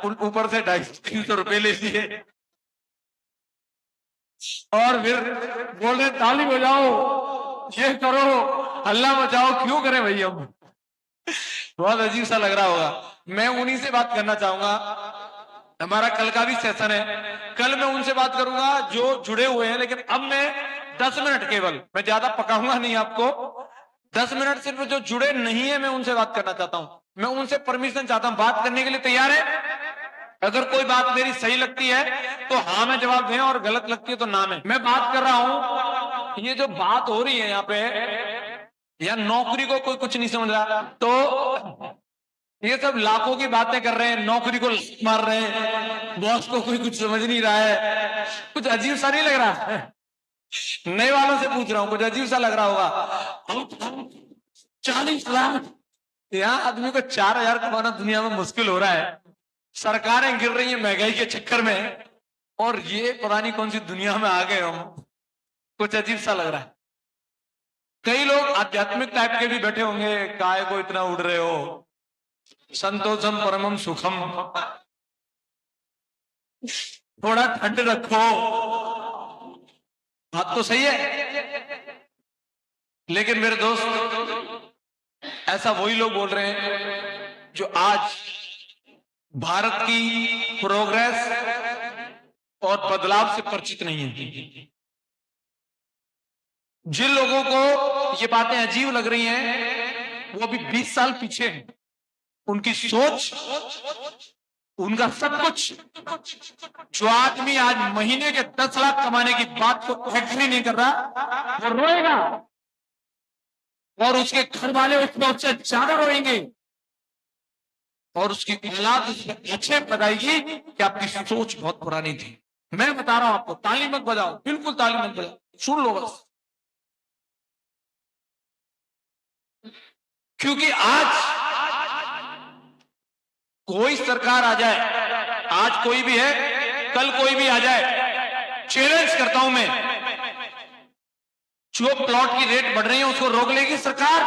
ऊपर से 250-300 रुपए ले लिए और फिर बोल रहे ताली बजाओ, ये करो, हल्ला मचाओ। क्यों करें भाई हम? बहुत अजीब सा लग रहा होगा। मैं उन्हीं से बात करना चाहूंगा। हमारा कल का भी सेशन है, कल मैं उनसे बात करूंगा जो जुड़े हुए हैं, लेकिन अब मैं 10 मिनट केवल, मैं ज्यादा पकाऊंगा नहीं आपको। 10 मिनट सिर्फ जो जुड़े नहीं है मैं उनसे बात करना चाहता हूं। मैं उनसे परमिशन चाहता हूं, बात करने के लिए तैयार है? अगर कोई बात मेरी सही लगती है तो हाँ में जवाब दें, और गलत लगती है तो ना में। मैं बात कर रहा हूं, ये जो बात हो रही है यहाँ पे, या नौकरी को कोई कुछ नहीं समझ रहा, तो ये सब लाखों की बातें कर रहे हैं, नौकरी को मार रहे हैं, बॉस को कोई कुछ समझ नहीं रहा है। कुछ अजीब सा नहीं लग रहा? नए वालों से पूछ रहा हूं, कुछ अजीब सा लग रहा होगा। 40 लाख, यहाँ आदमी को 4,000 कमाना दुनिया में मुश्किल हो रहा है। सरकारें गिर रही हैं महंगाई के चक्कर में, और ये पता नहीं कौन सी दुनिया में आ गए हम। कुछ अजीब सा लग रहा है। कई लोग आध्यात्मिक टाइप के भी बैठे होंगे, काय को इतना उड़ रहे हो, संतोषम परमम सुखम, थोड़ा ठंड रखो। बात तो सही है, लेकिन मेरे दोस्त, ऐसा वही लोग बोल रहे हैं जो आज भारत की प्रोग्रेस और बदलाव से परिचित नहीं है। जिन लोगों को ये बातें अजीब लग रही हैं, वो अभी 20 साल पीछे हैं। उनकी सोच, उनका सब कुछ। जो आदमी आज महीने के 10 लाख कमाने की बात को एग्री नहीं कर रहा, वो रोएगा, और उसके घर वाले उससे ज्यादा रोएंगे, और उसकी औलाद अच्छे बताएगी कि आपकी सोच बहुत पुरानी थी। मैं बता रहा हूं आपको, ताली मत बजाओ, बिल्कुल ताली मत बजाओ, सुन लो बस। क्योंकि आज कोई सरकार आ जाए, आज कोई भी है, कल कोई भी आ जाए, चैलेंज करता हूं मैं, जो प्लॉट की रेट बढ़ रही है उसको रोक लेगी सरकार?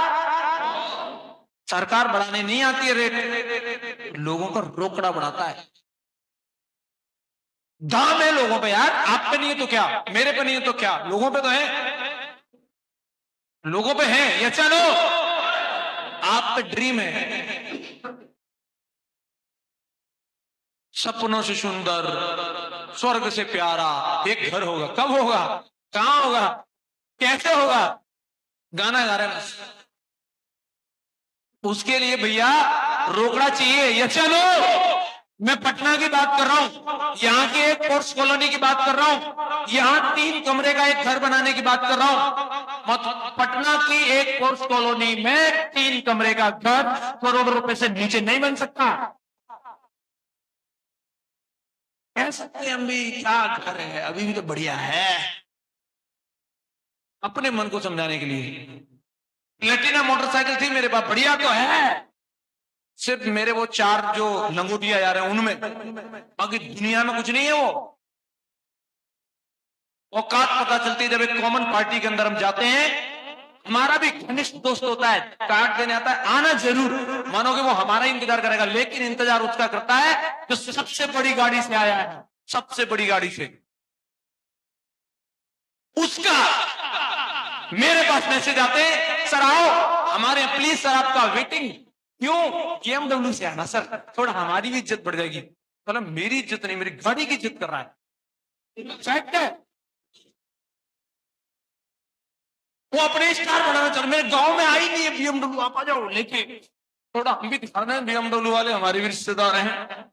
सरकार बढ़ाने नहीं आती है रेट, लोगों का रोकड़ा बढ़ाता है। दाम है लोगों पे यार, आप पे नहीं है तो क्या, मेरे पे नहीं है तो क्या, लोगों पे तो है, लोगों पे है। ये चलो, आप पे ड्रीम है, सपनों से सुंदर, स्वर्ग से प्यारा एक घर होगा। कब होगा, कहां होगा, कैसे होगा? गाना गा रहे हैं बस। उसके लिए भैया रोकड़ा चाहिए। ये चलो, मैं पटना की बात कर रहा हूं, यहां की एक पोर्स कॉलोनी की बात कर रहा हूं, यहां 3 कमरे का एक घर बनाने की बात कर रहा हूं। पटना की एक पोर्स कॉलोनी में 3 कमरे का घर करोड़ रुपए से नीचे नहीं बन सकता। कह सकते हम भी, क्या घर है, अभी भी तो बढ़िया है। अपने मन को समझाने के लिए, प्लेटिना मोटरसाइकिल थी मेरे पास, बढ़िया तो है, सिर्फ मेरे वो 4 जो लंगोटिया यार हैं उनमें, बाकी दुनिया में कुछ नहीं है। वो औकात पता चलती है जब एक कॉमन पार्टी के अंदर हम जाते हैं। हमारा भी घनिष्ठ दोस्त होता है, कार्ड देने आता है, आना जरूर, मानोगे वो हमारा इंतजार करेगा, लेकिन इंतजार उसका करता है जो सबसे बड़ी गाड़ी से आया है, सबसे बड़ी गाड़ी से। उसका मेरे पास मैसेज आते हैं, सर आओ हमारे, प्लीज सर आपका वेटिंग। क्यों? BMW से आना सर, थोड़ा हमारी भी इज्जत बढ़ जाएगी। मतलब मेरी इज्जत नहीं, मेरी गाड़ी की इज्जत कर रहा है। फैक्ट है, वो अपने स्टार बनाना चाह, मेरे गांव में आई नहीं है BMW, आप आ जाओ लेके, थोड़ा हम भी दिखा रहे हैं BMW वाले हमारे भी रिश्तेदार हैं।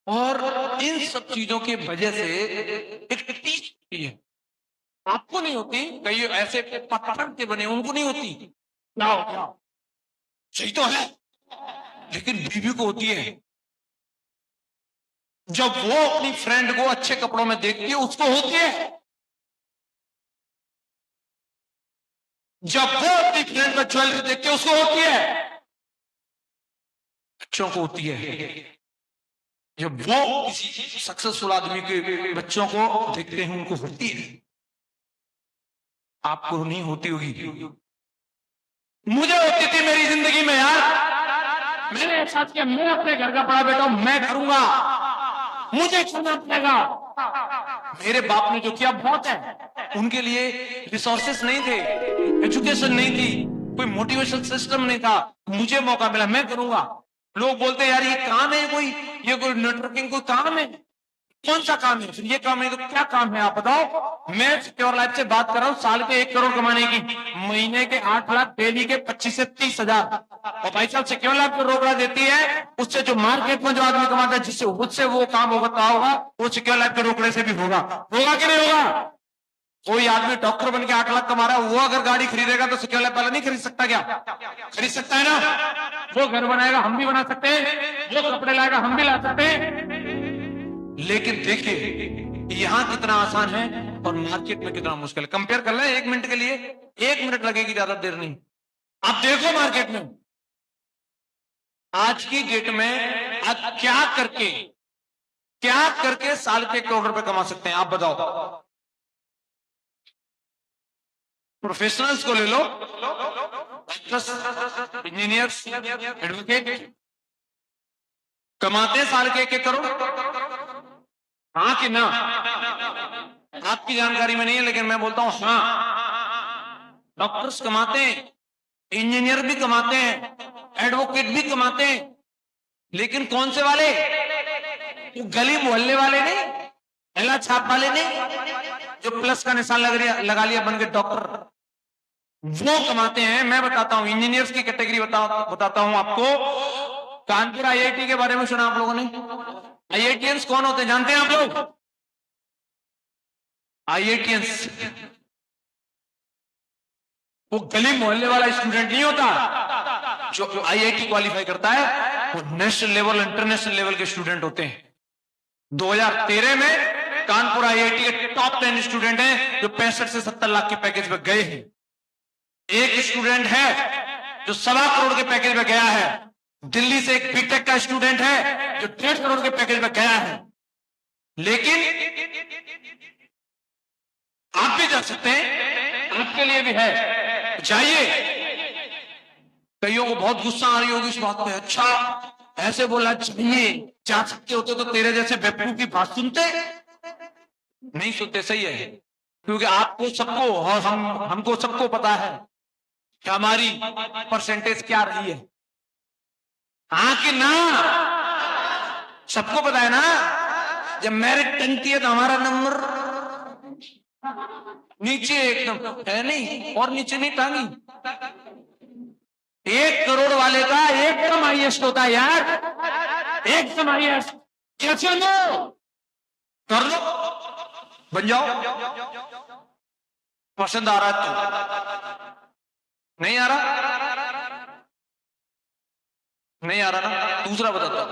और इन सब चीजों की वजह से एक टीच होती है, आपको नहीं होती, कई ऐसे पत्थर के बने उनको नहीं होती, क्या सही तो है, लेकिन बीवी को होती है। जब वो अपनी फ्रेंड को अच्छे कपड़ों में देखती है उसको होती है, जब वो अपनी फ्रेंड में ज्वेलरी देखती है उसको होती है, बच्चों को होती है। जब वो किसी सक्सेसफुल आदमी के बच्चों को देखते हैं उनको होती है, आपको नहीं होती होगी। मुझे होती थी मेरी जिंदगी में यार, मैंने एहसास किया मैं अपने घर का बड़ा बेटा हूं, मैं करूंगा, मुझे करना पड़ेगा। मेरे बाप ने जो किया बहुत है, उनके लिए रिसोर्सेस नहीं थे, एजुकेशन नहीं थी, कोई मोटिवेशन सिस्टम नहीं था, मुझे मौका मिला, मैं करूंगा। लोग बोलते हैं यार ये काम है, ये कोई नेटवर्किंग कोई काम है, कौन सा काम है? फिर ये काम है तो क्या काम है आप बताओ। मैं सिक्योर लाइफ से बात कर रहा हूं, साल के 1 करोड़ कमाने की, महीने के 8 लाख, डेली के 25 से 30 हजार। और भाई साहब सिक्योर लाइफ जो रोकड़ा देती है, उससे जो मार्केट में जो आदमी कमाता है, जिससे उससे वो काम होता होगा, वो सिक्योर लाइफ के रोकड़े से भी होगा कि नहीं होगा? कोई आदमी डॉक्टर बन के 8 लाख कमा रहा है, वो अगर गाड़ी खरीदेगा तो सिक्योर लाइफ वाला नहीं खरीद सकता क्या? खरीद सकता है ना। वो घर बनाएगा, हम भी बना सकते हैं, वो कपड़े लाएगा, हम भी ला सकते हैं। लेकिन देखिए यहां कितना आसान है और मार्केट में कितना मुश्किल है। कंपेयर कर ले 1 मिनट के लिए, 1 मिनट लगेगी, ज्यादा देर नहीं। आप देखो मार्केट में आज की डेट में आप क्या करके साल के 1 करोड़ रुपए कमा सकते हैं, आप बताओ। प्रोफेशनल्स को ले लो, डॉक्टर्स, इंजीनियर्स, एडवोकेट, कमाते साल के 1 करोड़। हाँ कि ना? आपकी जानकारी में नहीं है लेकिन मैं बोलता हूं हाँ। डॉक्टर्स कमाते हैं, इंजीनियर भी कमाते हैं, एडवोकेट भी कमाते हैं, लेकिन कौन से वाले? वो गली मोहल्ले वाले नहीं, पहला छाप वाले नहीं, जो प्लस का निशान लगा लिया बन के डॉक्टर, वो कमाते हैं। मैं बताता हूं इंजीनियर्स की कैटेगरी बताता हूं आपको। कानपुर आईआईटी के बारे में सुना आप लोगों ने? आईआईटीएंस कौन होते हैं जानते हैं आप लोग? आईआईटीएंस वो गली मोहल्ले वाला स्टूडेंट नहीं होता। जो आईआईटी क्वालिफाई करता है वो नेशनल लेवल, इंटरनेशनल लेवल के स्टूडेंट होते हैं। 2013 में कानपुर आईआईटी के टॉप 10 स्टूडेंट हैं जो 65 से 70 लाख के पैकेज में गए हैं। एक स्टूडेंट है जो 1.25 करोड़ के पैकेज में गया है। दिल्ली से एक बीटेक का स्टूडेंट है जो 1.5 करोड़ के पैकेज में गया है। लेकिन आप भी जा सकते हैं, आपके लिए भी है, जाइए। कईयों को बहुत गुस्सा आ रही होगी इस बात पे, अच्छा ऐसे बोला चाहिए, जा सकते होते तो तेरे जैसे बेवकूफ की बात सुनते नहीं। सुनते, सही है, क्योंकि आपको सबको और हमको सबको पता है कि हमारी परसेंटेज क्या रही है। हाँ कि ना? सबको पता है ना, जब मेरिट टंकी है तो हमारा नंबर नीचे एकदम है, नहीं और नीचे नहीं टांगी। 1 करोड़ वाले का एकदम हाईएस्ट होता है यार, एकदम हाईएस्ट। कैसे लो? कर लो, बन जाओ। पसंद आ रहा है तो? नहीं आ रहा? नहीं आ रहा ना? दूसरा बताता,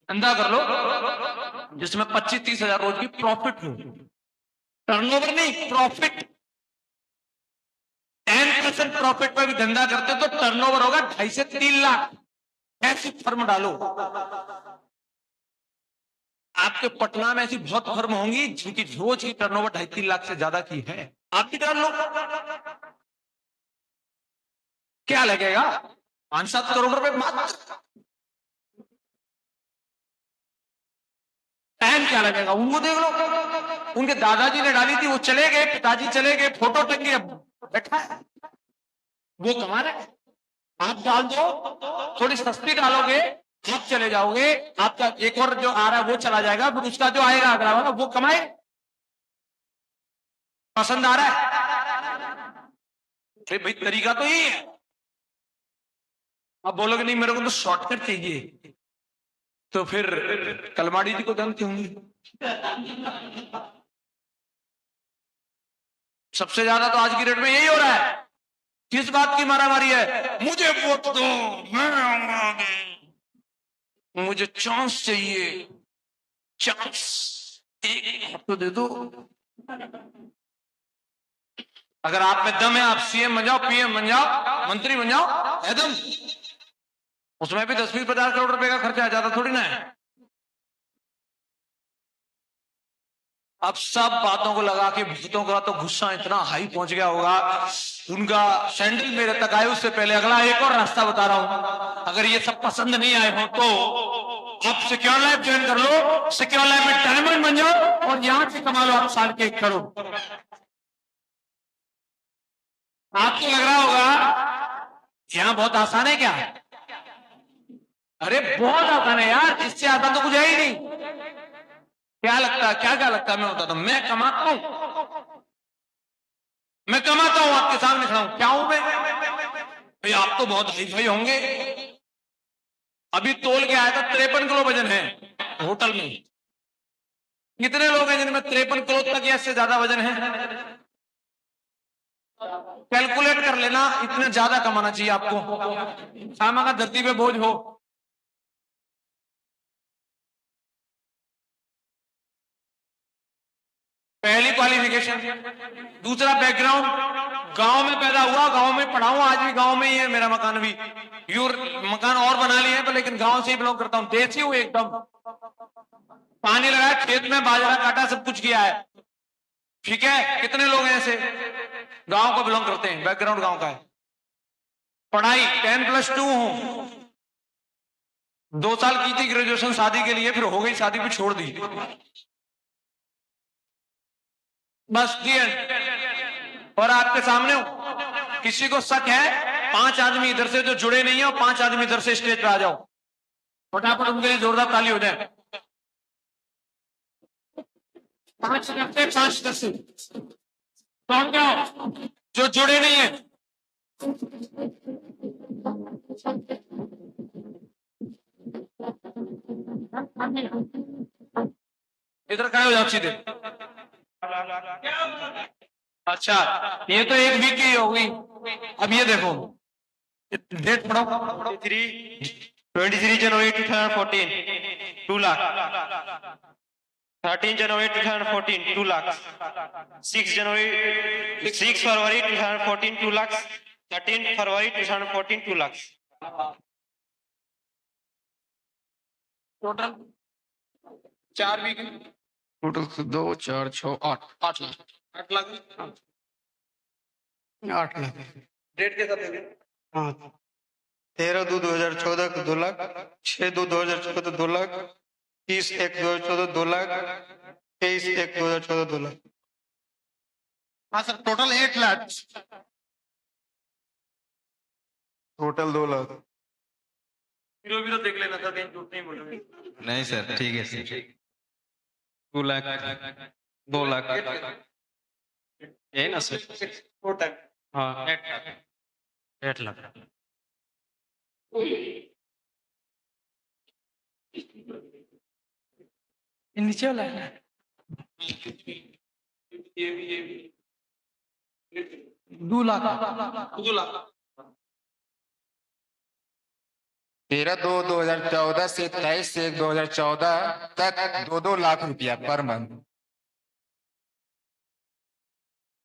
धंधा कर लो जिसमें 25-30 हजार रोज की प्रॉफिट हो। टर्नओवर नहीं, प्रॉफिट। 10% प्रॉफिट पर भी धंधा करते तो टर्नओवर होगा 2.5 से 3 लाख। ऐसी फर्म डालो। आपके पटना में ऐसी बहुत फर्म होंगी जिनकी रोज की टर्नओवर 2.5-3 लाख से ज्यादा की है। आप भी डाल लो, क्या लगेगा? 5-7 करोड़ रुपए मात्र। टाइम क्या लगेगा? उनको देख लो, उनके दादाजी ने डाली थी, वो चले गए, पिताजी चले गए, फोटो टंगे, बैठा है, वो कमा रहे। आप डाल दो, थोड़ी सस्ती डालोगे, आप चले जाओगे, आपका एक और जो आ रहा है वो चला जाएगा, फिर उसका जो आएगा अगला वाला वो कमाए। पसंद आ रहा है? अरे भाई तरीका तो यही है। आप बोलोगे नहीं मेरे को तो शॉर्टकट चाहिए, तो फिर कलमाड़ी जी को जानते होंगे, सबसे ज्यादा तो आज की डेट में यही हो रहा है। किस बात की मारामारी है? मुझे वोट दो, मैं आऊंगा आगे, मुझे चांस चाहिए, चांस एक तो दे दो। अगर आप में दम है आप सीएम बन जाओ, पीएम बन जाओ, मंत्री बन जाओ, एकदम। उसमें भी 10-20-50 करोड़ रुपए का खर्चा है, ज्यादा थोड़ी ना है। अब सब बातों को लगा के भूतों का तो गुस्सा इतना हाई पहुंच गया होगा, उनका सैंडल मेरे तक आए उससे पहले अगला एक और रास्ता बता रहा हूं। अगर ये सब पसंद नहीं आए हो तो आप सिक्योर लाइफ ज्वाइन कर लो, सिक्योर लाइफ में डायमंड बन जाओ और यहां से कमा लो आप साल के 1 करोड़। आपको लग रहा होगा यहां बहुत आसान है क्या? अरे बहुत आसान है यार, इससे आसान तो कुछ है ही नहीं। क्या लगता है, क्या क्या लगता है? मैं बताता हूं। मैं कमाता हूं, आपके सामने खड़ा हूं। क्या हूं मैं? भाई आप तो बहुत हाई फाई होंगे। अभी तोल के आया था, 53 किलो वजन है होटल में। कितने लोग हैं जिनमें 53 किलो तक या इससे ज्यादा वजन है? कैलकुलेट कर लेना, इतना ज्यादा कमाना चाहिए आपको। सामा का धरती पे बोझ हो। पहली क्वालिफिकेशन, दूसरा बैकग्राउंड, गांव में पैदा हुआ, गांव में पढ़ा हूं, आज भी गांव में ही है मेरा मकान भी। यूर मकान और बना लिए हैं, पर लेकिन गांव से ही बिलोंग करता हूं। देसी हूं एकदम। पानी लगाया खेत में, बाजरा काटा, सब कुछ किया है। ठीक है, कितने लोग हैं ऐसे गांव को बिलोंग करते हैं, बैकग्राउंड गांव का है। पढ़ाई 10+2 हूं। 2 साल की थी ग्रेजुएशन शादी के लिए, फिर हो गई शादी, भी छोड़ दी। बस दिए। और आपके सामने हूं। किसी को शक है, 5 आदमी इधर से जो जुड़े नहीं है और 5 आदमी इधर से स्टेज पे आ जाओ, फटाफट उनके लिए जोरदार ताली हो जाए। 5 इधर से, 5 इधर से। कौन क्या हो जो जुड़े नहीं है? इधर खड़े हो जाओ सीधे। अच्छा, ये तो 1 वीक की होगी। अब ये देखो, डेट पढ़ो। 23 January 2014, 2 lakh. 13 January 2014, 2 lakhs. 6 February 2014, 2 lakhs. 13 February 2014, 2 lakhs. Total 4 week, total 2 4 6 8 8 lakh. 8 lakh 8 lakh. Date के साथ हाँ, 13/2/2014 को 2 लाख, 6/2/2014 2 लाख, 30/1/2014 2 लाख, 23/1/2014 2 लाख। हाँ sir, total 8 lakh. Total 2 lakh. Video देख लेना था, कहीं झूठ नहीं बोलोगे। नहीं सर, ठीक है सर। 2 लाख 2 लाख यही ना सर? टोटल हाँ 8 लाख। नीचे वाला है। ये भी 2 लाख 2 लाख। 13/2/2014 से 23/1/2014 तक 2-2 लाख रुपया पर मंथ।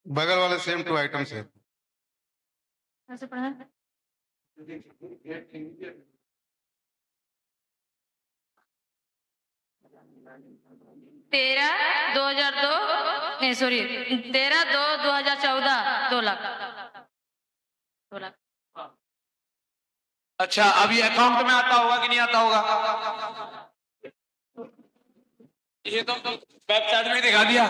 बगल वाले सेम टू आइटम से। कैसे पढ़ा? 13/2/2002 नहीं सॉरी 13/2/2014 2 लाख 2 लाख। अच्छा, अब ये अकाउंट में आता होगा कि नहीं आता होगा? ये तो वेबसाइट में दिखा दिया।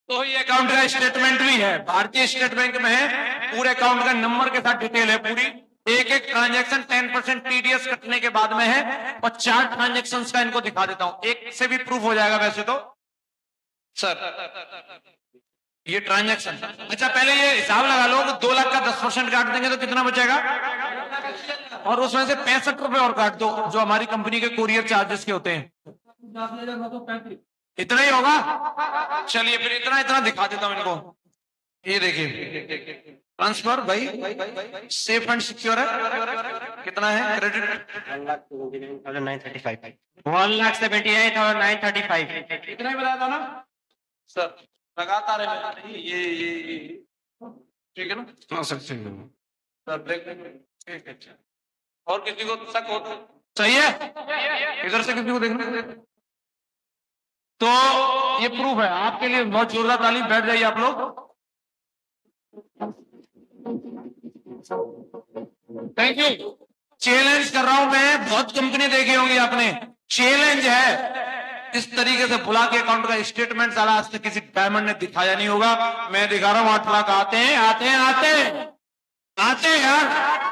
तो ये अकाउंट का स्टेटमेंट भी है, भारतीय स्टेट बैंक में है। पूरे अकाउंट का नंबर के साथ डिटेल है पूरी। एक एक ट्रांजैक्शन 10% टीडीएस कटने के बाद में है, और 4 ट्रांजैक्शन का इनको दिखा देता हूं। एक से भी प्रूफ हो जाएगा वैसे तो सर। ये ट्रांजैक्शन, अच्छा पहले ये हिसाब लगा लो कि 2 लाख का 10% काट देंगे तो कितना बचेगा, और उसमें से 65 रुपए और काट दो जो हमारी कंपनी के कुरियर चार्जेस के होते हैं। इतना ही होगा। चलिए फिर इतना इतना दिखा देता हूं इनको। ये देखिए ट्रांसफर भाई सेफ एंड सिक्योर है। कितना है क्रेडिट? 1,79,935. 1,78,935। इतना ही बताया था ना सर, लगातार है। ये ठीक है ना? हाँ सर, ठीक है सर ब्रेक ठीक है। अच्छा, और किसी को शक हो तो सही है, इधर से किसी को देखना तो ये प्रूफ है आपके लिए। बहुत जोरदार ताली, बैठ जाइए आप लोग। Thank you. चैलेंज कर रहा हूं मैं, बहुत कंपनी देखी होंगी आपने। चैलेंज है, इस तरीके से बुला के अकाउंट का स्टेटमेंट साला आज तक किसी डायमंड ने दिखाया नहीं होगा। मैं दिखा रहा हूं 8 लाख आते हैं, आते हैं, आते हैं, आते हैं यार।